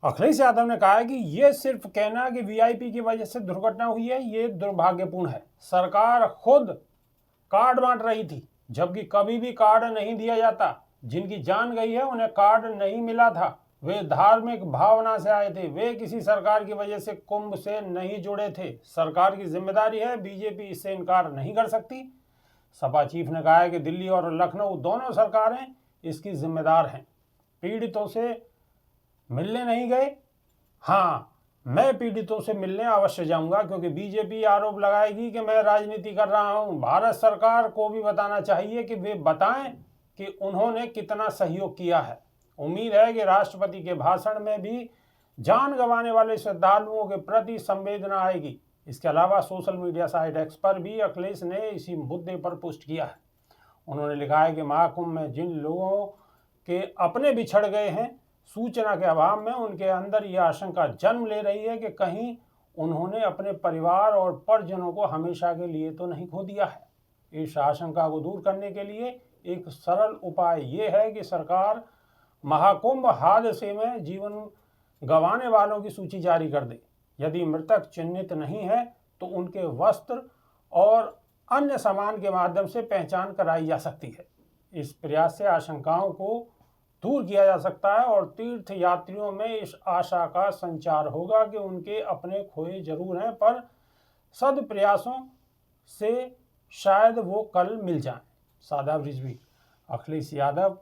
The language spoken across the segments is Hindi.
अखिलेश यादव ने कहा है कि ये सिर्फ कहना कि वीआईपी की वजह से दुर्घटना हुई है, ये दुर्भाग्यपूर्ण है। सरकार खुद कार्ड बांट रही थी, जबकि कभी भी कार्ड नहीं दिया जाता। जिनकी जान गई है उन्हें कार्ड नहीं मिला था। वे धार्मिक भावना से आए थे, वे किसी सरकार की वजह से कुंभ से नहीं जुड़े थे। सरकार की जिम्मेदारी है, बीजेपी इससे इनकार नहीं कर सकती। सपा चीफ ने कहा है कि दिल्ली और लखनऊ दोनों सरकारें इसकी जिम्मेदार हैं। पीड़ितों से मिलने नहीं गए? हाँ, मैं पीड़ितों से मिलने अवश्य जाऊंगा, क्योंकि बीजेपी आरोप लगाएगी कि मैं राजनीति कर रहा हूं। भारत सरकार को भी बताना चाहिए कि वे बताएं कि उन्होंने कितना सहयोग किया है। उम्मीद है कि राष्ट्रपति के भाषण में भी जान गंवाने वाले श्रद्धालुओं के प्रति संवेदना आएगी। इसके अलावा सोशल मीडिया साइट एक्स पर भी अखिलेश ने इसी मुद्दे पर पोस्ट किया है। उन्होंने लिखा है कि महाकुंभ में जिन लोगों के अपने बिछड़ गए हैं, सूचना के अभाव में उनके अंदर यह आशंका जन्म ले रही है कि कहीं उन्होंने अपने परिवार और परिजनों को हमेशा के लिए तो नहीं खो दिया है। इस आशंका को दूर करने के लिए एक सरल उपाय ये है कि सरकार महाकुंभ हादसे में जीवन गंवाने वालों की सूची जारी कर दे। यदि मृतक चिन्हित नहीं है तो उनके वस्त्र और अन्य सामान के माध्यम से पहचान कराई जा सकती है। इस प्रयास से आशंकाओं को दूर किया जा सकता है और तीर्थ यात्रियों में इस आशा का संचार होगा कि उनके अपने खोए जरूर हैं, पर सद प्रयासों से शायद वो कल मिल जाएं। सादाब रिजवी। अखिलेश यादव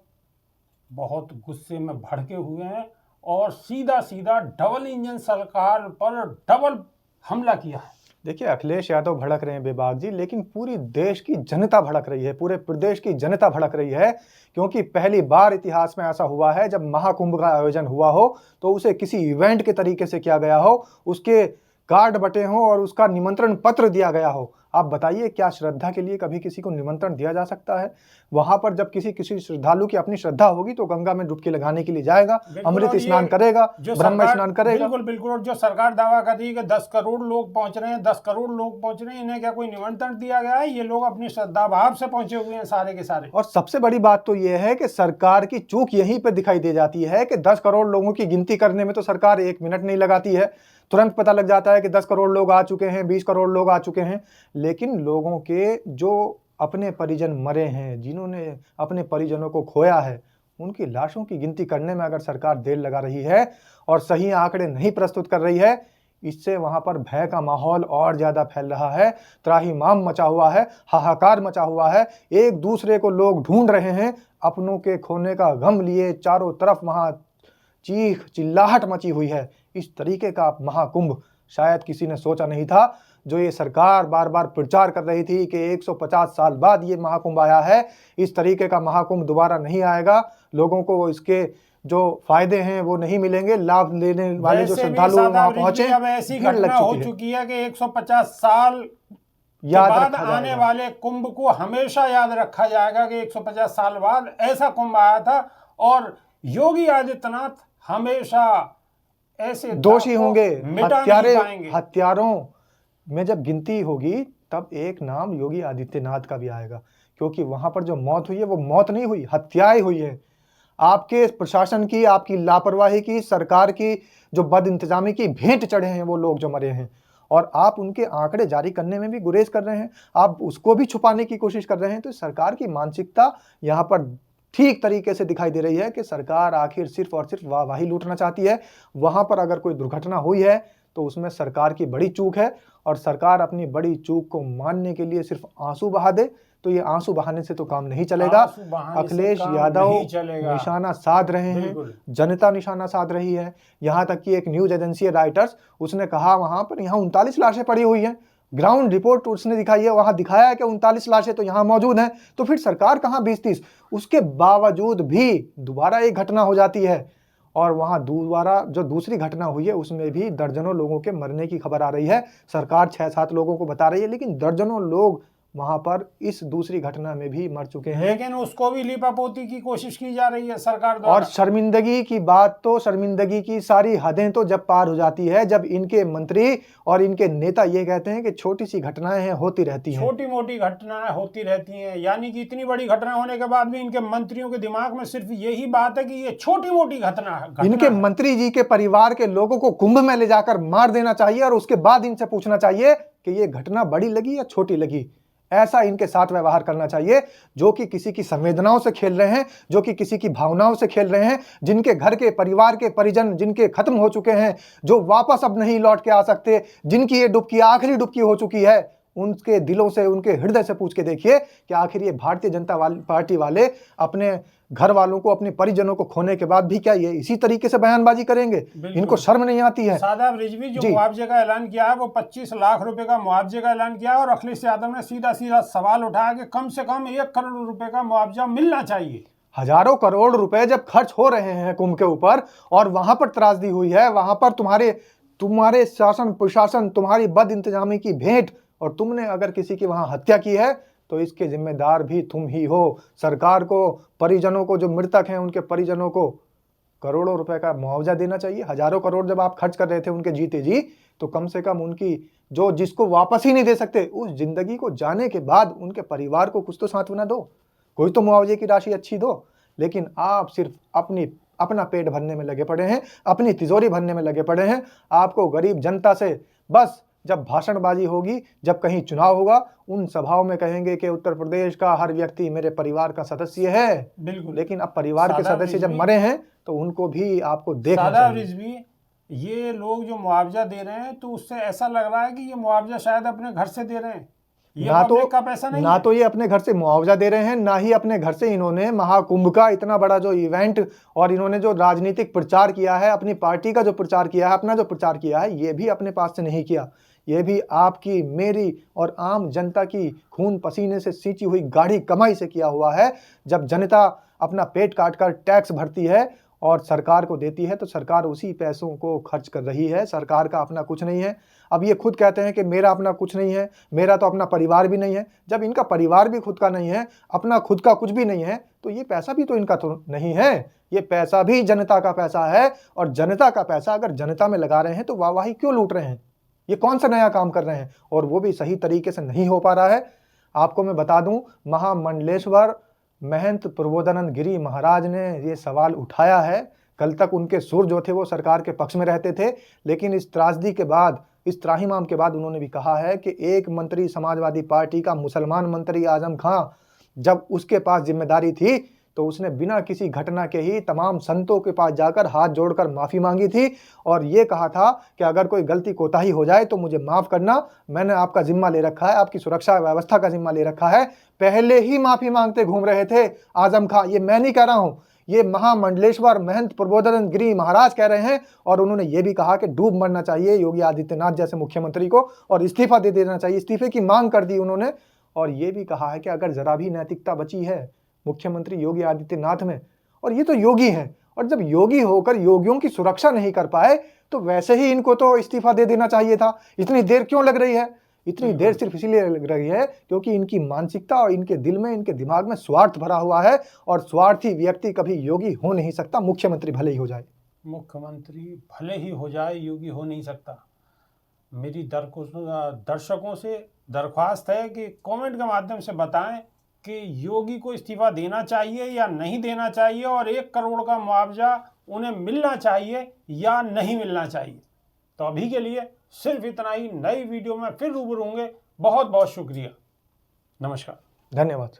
बहुत गुस्से में भड़के हुए हैं और सीधा सीधा डबल इंजन सरकार पर डबल हमला किया है। देखिए, अखिलेश यादव भड़क रहे हैं बेबाक जी, लेकिन पूरी देश की जनता भड़क रही है, पूरे प्रदेश की जनता भड़क रही है, क्योंकि पहली बार इतिहास में ऐसा हुआ है जब महाकुंभ का आयोजन हुआ हो तो उसे किसी इवेंट के तरीके से किया गया हो, उसके कार्ड बटे हों और उसका निमंत्रण पत्र दिया गया हो। आप बताइए, क्या श्रद्धा के लिए कभी किसी को निमंत्रण दिया जा सकता है? वहां पर जब किसी श्रद्धालु की अपनी श्रद्धा होगी तो गंगा में डुबकी लगाने के लिए जाएगा, अमृत स्नान करेगा, ब्रह्म स्नान करेगा। बिल्कुल। और जो सरकार दावा कर रही है कि 10 करोड़ लोग पहुंच रहे हैं, 10 करोड़ लोग पहुंच रहे हैं, इन्हें क्या कोई निमंत्रण दिया गया है? ये लोग अपनी श्रद्धा भाव से पहुंचे हुए हैं सारे के सारे। और सबसे बड़ी बात तो यह है कि सरकार की चूक यहीं पर दिखाई दे जाती है कि 10 करोड़ लोगों की गिनती करने में तो सरकार 1 मिनट नहीं लगाती है। तुरंत पता लग जाता है कि 10 करोड़ लोग आ चुके हैं, 20 करोड़ लोग आ चुके हैं, लेकिन लोगों के जो अपने परिजन मरे हैं, जिन्होंने अपने परिजनों को खोया है, उनकी लाशों की गिनती करने में अगर सरकार देर लगा रही है और सही आंकड़े नहीं प्रस्तुत कर रही है, इससे वहां पर भय का माहौल और ज्यादा फैल रहा है, त्राहिमाम मचा हुआ है, हाहाकार मचा हुआ है। एक दूसरे को लोग ढूंढ रहे हैं, अपनों के खोने का गम लिए चारों तरफ वहां चीख चिल्लाहट मची हुई है। इस तरीके का महाकुंभ शायद किसी ने सोचा नहीं था। जो ये सरकार बार बार प्रचार कर रही थी कि 150 साल बाद ये महाकुंभ आया है, इस तरीके का महाकुंभ दोबारा नहीं आएगा, लोगों को इसके जो फायदे हैं वो नहीं मिलेंगे, लाभ लेने वाले जो श्रद्धालु वहां पहुंचे। अब ऐसी घटना हो चुकी है कि 150 साल याद बाद आने वाले कुंभ को हमेशा याद रखा जाएगा कि 150 साल बाद ऐसा कुंभ आया था। और योगी आदित्यनाथ हमेशा ऐसे दोषी होंगे। हत्यारों में जब गिनती होगी तब एक नाम योगी आदित्यनाथ का भी आएगा, क्योंकि वहां पर जो मौत हुई है वो मौत नहीं हुई, हत्याएं हुई है। आपके प्रशासन की, आपकी लापरवाही की, सरकार की जो बद इंतजामी की भेंट चढ़े हैं वो लोग जो मरे हैं, और आप उनके आंकड़े जारी करने में भी गुरेज कर रहे हैं, आप उसको भी छुपाने की कोशिश कर रहे हैं। तो सरकार की मानसिकता यहाँ पर ठीक तरीके से दिखाई दे रही है कि सरकार आखिर सिर्फ और सिर्फ वाहवाही लूटना चाहती है। वहां पर अगर कोई दुर्घटना हुई है तो उसमें सरकार की बड़ी चूक है, और सरकार अपनी बड़ी चूक को मानने के लिए सिर्फ आंसू बहा दे तो ये आंसू बहाने से तो काम नहीं चलेगा। अखिलेश यादव निशाना साध रहे हैं, जनता निशाना साध रही है। यहाँ तक कि एक न्यूज एजेंसी है राइटर्स, उसने कहा वहां पर यहाँ 39 लाशें पड़ी हुई हैं। ग्राउंड रिपोर्ट उसने दिखाई है, वहां दिखाया है कि 39 लाशें तो यहाँ मौजूद हैं, तो फिर सरकार कहाँ 20-30? उसके बावजूद भी दोबारा एक घटना हो जाती है, और वहां दोबारा जो दूसरी घटना हुई है उसमें भी दर्जनों लोगों के मरने की खबर आ रही है। सरकार 6-7 लोगों को बता रही है, लेकिन दर्जनों लोग वहां पर इस दूसरी घटना में भी मर चुके हैं। लेकिन उसको भी लीपापोती की कोशिश की जा रही है सरकार और द्वारा। शर्मिंदगी की बात तो, शर्मिंदगी की सारी हदें तो जब पार हो जाती है जब इनके मंत्री और इनके नेता ये कहते हैं कि छोटी सी घटनाएं हैं, होती रहती हैं, छोटी मोटी घटनाएं होती रहती हैं, यानी कि इतनी बड़ी घटना होने के बाद भी इनके मंत्रियों के दिमाग में सिर्फ यही बात है कि ये छोटी मोटी घटना है। इनके मंत्री जी के परिवार के लोगों को कुंभ में ले जाकर मार देना चाहिए और उसके बाद इनसे पूछना चाहिए कि ये घटना बड़ी लगी या छोटी लगी। ऐसा इनके साथ व्यवहार करना चाहिए, जो कि किसी की संवेदनाओं से खेल रहे हैं, जो कि किसी की भावनाओं से खेल रहे हैं, जिनके घर के परिवार के परिजन जिनके खत्म हो चुके हैं, जो वापस अब नहीं लौट के आ सकते, जिनकी ये डुबकी आखिरी डुबकी हो चुकी है, उनके दिलों से, उनके हृदय से पूछ के देखिए कि आखिर ये भारतीय जनता पार्टी वाले अपने घर वालों को, अपने परिजनों को खोने के बाद भी क्या ये इसी तरीके से बयानबाजी करेंगे? इनको शर्म नहीं आती है? सादाब रिजवी जो मुआवजे का ऐलान किया है वो 25 लाख रुपए का मुआवजे का ऐलान किया है, और अखिलेश यादव ने सीधा सीधा सवाल उठाया कि कम से कम 1 करोड़ रुपए का मुआवजा मिलना चाहिए। हजारों करोड़ रुपए जब खर्च हो रहे हैं कुंभ के ऊपर और वहां पर त्रासदी हुई है, वहां पर तुम्हारे शासन प्रशासन, तुम्हारी बद इंतजामी की भेंट, और तुमने अगर किसी की वहां हत्या की है तो इसके जिम्मेदार भी तुम ही हो। सरकार को, परिजनों को, जो मृतक हैं उनके परिजनों को करोड़ों रुपए का मुआवजा देना चाहिए। हजारों करोड़ जब आप खर्च कर रहे थे उनके जीते जी, तो कम से कम उनकी जो जिसको वापस ही नहीं दे सकते, उस जिंदगी को जाने के बाद उनके परिवार को कुछ तो सांत्वना दो, कोई तो मुआवजे की राशि अच्छी दो। लेकिन आप सिर्फ अपना पेट भरने में लगे पड़े हैं, अपनी तिजोरी भरने में लगे पड़े हैं। आपको गरीब जनता से बस जब भाषणबाजी होगी, जब कहीं चुनाव होगा, उन सभाओं में कहेंगे कि उत्तर प्रदेश का हर व्यक्ति मेरे परिवार का सदस्य है। बिल्कुल। लेकिन अब परिवार के सदस्य जब मरे हैं तो उनको भी आपको देखना चाहिए। ये लोग जो मुआवजा दे रहे हैं तो उससे ऐसा लग रहा है कि ये मुआवजा शायद अपने घर से दे रहे हैं। ना तो ये अपने घर से मुआवजा दे रहे हैं, ना ही अपने घर से इन्होंने महाकुंभ का इतना बड़ा जो इवेंट और इन्होंने जो राजनीतिक प्रचार किया है, अपनी पार्टी का जो प्रचार किया है, अपना जो प्रचार किया है, ये भी अपने पास से नहीं किया। ये भी आपकी, मेरी और आम जनता की खून पसीने से सींची हुई गाढ़ी कमाई से किया हुआ है। जब जनता अपना पेट काट कर टैक्स भरती है और सरकार को देती है तो सरकार उसी पैसों को खर्च कर रही है। सरकार का अपना कुछ नहीं है। अब ये खुद कहते हैं कि मेरा अपना कुछ नहीं है, मेरा तो अपना परिवार भी नहीं है। जब इनका परिवार भी खुद का नहीं है, अपना खुद का कुछ भी नहीं है, तो ये पैसा भी तो इनका तो नहीं है। ये पैसा भी जनता का पैसा है, और जनता का पैसा अगर जनता में लगा रहे हैं तो वाहवाही क्यों लूट रहे हैं? ये कौन सा नया काम कर रहे हैं? और वो भी सही तरीके से नहीं हो पा रहा है। आपको मैं बता दूं, महामंडलेश्वर महंत प्रबोधानंद गिरी महाराज ने ये सवाल उठाया है। कल तक उनके सुर जो थे वो सरकार के पक्ष में रहते थे, लेकिन इस त्रासदी के बाद, इस त्राहिमाम के बाद उन्होंने भी कहा है कि एक मंत्री समाजवादी पार्टी का मुसलमान मंत्री आजम खां, जब उसके पास जिम्मेदारी थी तो उसने बिना किसी घटना के ही तमाम संतों के पास जाकर हाथ जोड़कर माफ़ी मांगी थी और ये कहा था कि अगर कोई गलती कोताही हो जाए तो मुझे माफ़ करना, मैंने आपका जिम्मा ले रखा है, आपकी सुरक्षा व्यवस्था का जिम्मा ले रखा है। पहले ही माफ़ी मांगते घूम रहे थे आजम खां। ये मैं नहीं कह रहा हूँ, ये महामंडलेश्वर महंत प्रबोधानंद गिरी महाराज कह रहे हैं। और उन्होंने ये भी कहा कि डूब मरना चाहिए योगी आदित्यनाथ जैसे मुख्यमंत्री को और इस्तीफा दे देना चाहिए। इस्तीफे की मांग कर दी उन्होंने। और ये भी कहा है कि अगर जरा भी नैतिकता बची है मुख्यमंत्री योगी आदित्यनाथ में, और ये तो योगी हैं, और जब योगी होकर योगियों की सुरक्षा नहीं कर पाए तो वैसे ही इनको तो इस्तीफा दे देना चाहिए था। इतनी देर क्यों लग रही है? इतनी देर सिर्फ इसीलिए लग रही है क्योंकि इनकी मानसिकता और इनके दिल में, इनके दिमाग में स्वार्थ भरा हुआ है, और स्वार्थी व्यक्ति कभी योगी हो नहीं सकता, मुख्यमंत्री भले ही हो जाए। मुख्यमंत्री भले ही हो जाए, योगी हो नहीं सकता। मेरी दर्शकों से दरख्वास्त है कि कमेंट के माध्यम से बताएं कि योगी को इस्तीफा देना चाहिए या नहीं देना चाहिए, और 1 करोड़ का मुआवजा उन्हें मिलना चाहिए या नहीं मिलना चाहिए। तो अभी के लिए सिर्फ इतना ही। नई वीडियो में फिर रूबरू होंगे। बहुत बहुत शुक्रिया। नमस्कार। धन्यवाद।